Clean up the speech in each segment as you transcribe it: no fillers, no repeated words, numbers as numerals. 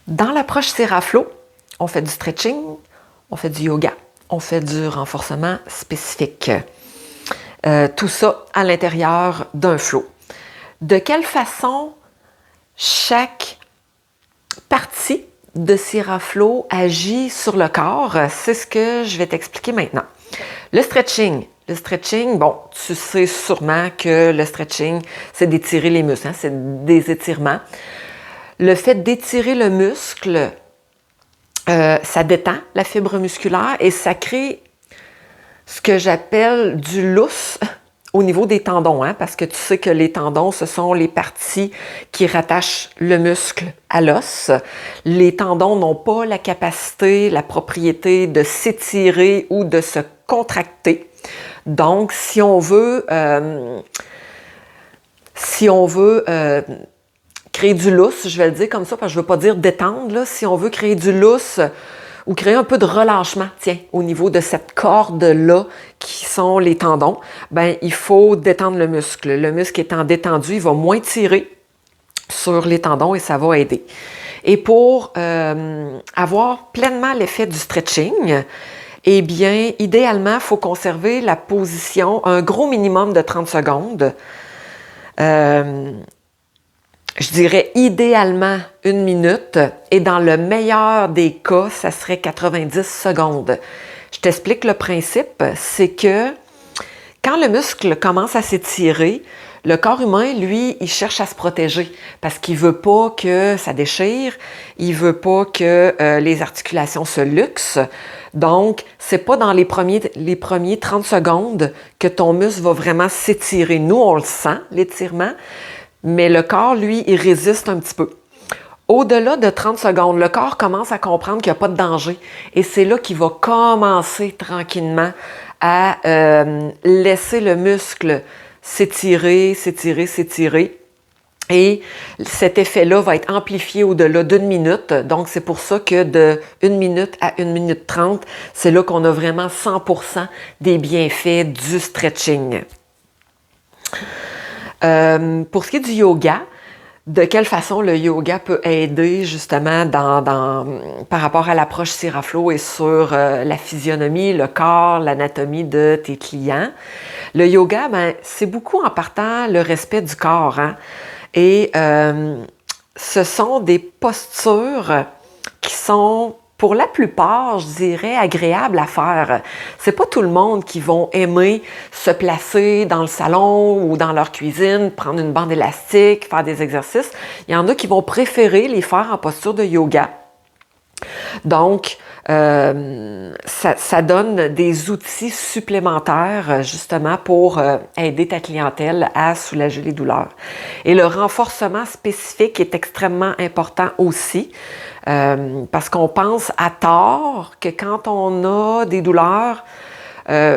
Dans l'approche Séraflo, on fait du stretching, on fait du yoga, on fait du renforcement spécifique. Tout ça à l'intérieur d'un flow. De quelle façon chaque partie de Séraflo agit sur le corps, c'est ce que je vais t'expliquer maintenant. Le stretching, bon, tu sais sûrement que le stretching, c'est d'étirer les muscles, hein, c'est des étirements. Le fait d'étirer le muscle, ça détend la fibre musculaire et ça crée ce que j'appelle du lousse au niveau des tendons, hein, parce que tu sais que les tendons, ce sont les parties qui rattachent le muscle à l'os. Les tendons n'ont pas la capacité, la propriété de s'étirer ou de se contracter. Donc, si on veut créer du lousse, je vais le dire comme ça, parce que je ne veux pas dire détendre, là, si on veut créer du lousse ou créer un peu de relâchement, tiens, au niveau de cette corde-là qui sont les tendons, ben il faut détendre le muscle. Le muscle étant détendu, il va moins tirer sur les tendons et ça va aider. Et pour avoir pleinement l'effet du stretching, eh bien, idéalement, il faut conserver la position un gros minimum de 30 secondes. Je dirais idéalement 1 minute et dans le meilleur des cas, ça serait 90 secondes. Je t'explique le principe, c'est que quand le muscle commence à s'étirer, le corps humain, lui, il cherche à se protéger parce qu'il veut pas que ça déchire, il veut pas que les articulations se luxent. Donc, c'est pas dans les premiers 30 secondes que ton muscle va vraiment s'étirer. Nous, on le sent, l'étirement, mais le corps, lui, il résiste un petit peu. Au-delà de 30 secondes, le corps commence à comprendre qu'il n'y a pas de danger. Et c'est là qu'il va commencer tranquillement à laisser le muscle s'étirer, s'étirer, s'étirer. Et cet effet-là va être amplifié au-delà d'1 minute. Donc, c'est pour ça que de 1 minute à 1 minute 30, c'est là qu'on a vraiment 100% des bienfaits du stretching. Pour ce qui est du yoga, de quelle façon le yoga peut aider justement par rapport à l'approche Séraflo et sur la physionomie, le corps, l'anatomie de tes clients. Le yoga, ben, c'est beaucoup en partant le respect du corps. Hein? Et ce sont des postures qui sont pour la plupart, je dirais, agréable à faire. C'est pas tout le monde qui vont aimer se placer dans le salon ou dans leur cuisine, prendre une bande élastique, faire des exercices. Il y en a qui vont préférer les faire en posture de yoga. Donc, ça donne des outils supplémentaires justement pour aider ta clientèle à soulager les douleurs. Et le renforcement spécifique est extrêmement important aussi parce qu'on pense à tort que quand on a des douleurs,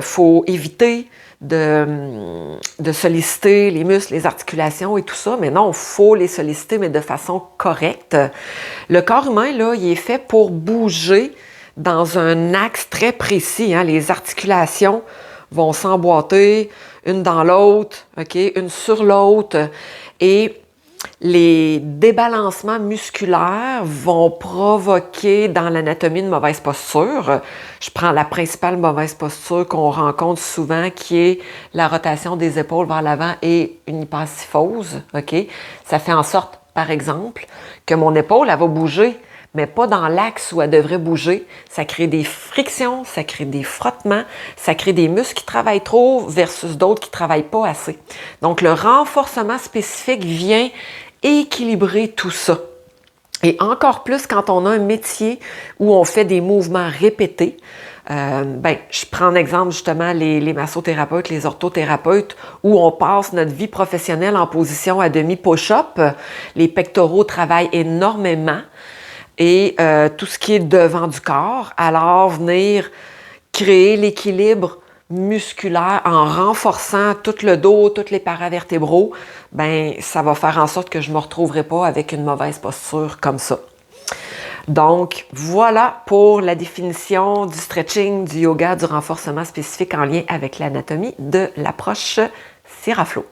faut éviter de solliciter les muscles, les articulations et tout ça, mais non, il faut les solliciter, mais de façon correcte. Le corps humain, là, il est fait pour bouger dans un axe très précis. Hein. Les articulations vont s'emboîter une dans l'autre, okay, une sur l'autre, et les débalancements musculaires vont provoquer dans l'anatomie une mauvaise posture. Je prends la principale mauvaise posture qu'on rencontre souvent qui est la rotation des épaules vers l'avant et une hypersyphose. Okay? Ça fait en sorte, par exemple, que mon épaule, elle va bouger, mais pas dans l'axe où elle devrait bouger. Ça crée des frictions, ça crée des frottements, ça crée des muscles qui travaillent trop versus d'autres qui ne travaillent pas assez. Donc, le renforcement spécifique vient équilibrer tout ça. Et encore plus quand on a un métier où on fait des mouvements répétés. Je prends en exemple justement les massothérapeutes, les orthothérapeutes, où on passe notre vie professionnelle en position à demi push-up. Les pectoraux travaillent énormément. Et tout ce qui est devant du corps, alors venir créer l'équilibre musculaire en renforçant tout le dos, tous les paravertébraux, ben ça va faire en sorte que je ne me retrouverai pas avec une mauvaise posture comme ça. Donc, voilà pour la définition du stretching, du yoga, du renforcement spécifique en lien avec l'anatomie de l'approche Séraflo.